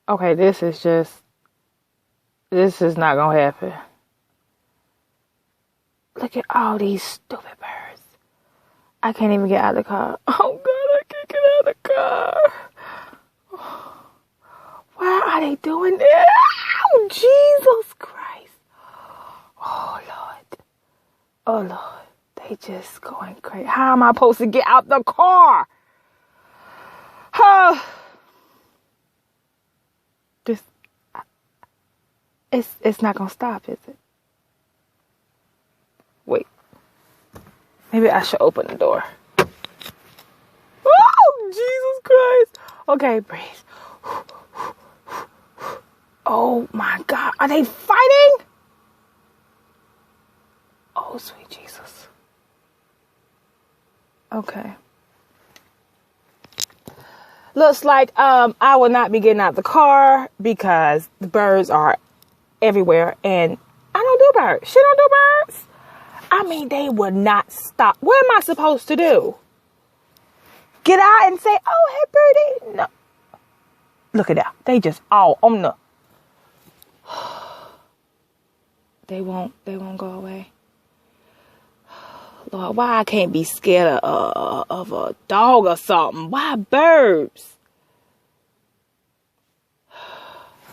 Okay, this is not gonna happen. Look at all these stupid birds. I can't even get out of the car. Oh God, I can't get out of the car. Why are they doing that? Oh, Jesus Christ. Oh Lord. Oh Lord. They just going crazy. How am I supposed to get out the car? This it's not gonna stop, is it? Wait. Maybe I should open the door. Oh, Jesus Christ. Okay, breathe. Oh my God. Are they fighting? Oh, sweet Jesus. Okay. Looks like I will not be getting out the car because the birds are everywhere and I don't do birds. She don't do birds. I mean, they would not stop. What am I supposed to do? Get out and say, oh, hey, birdie. No. Look at that. They just all on the. They won't go away. Lord, why I can't be scared of a dog or something? Why birds?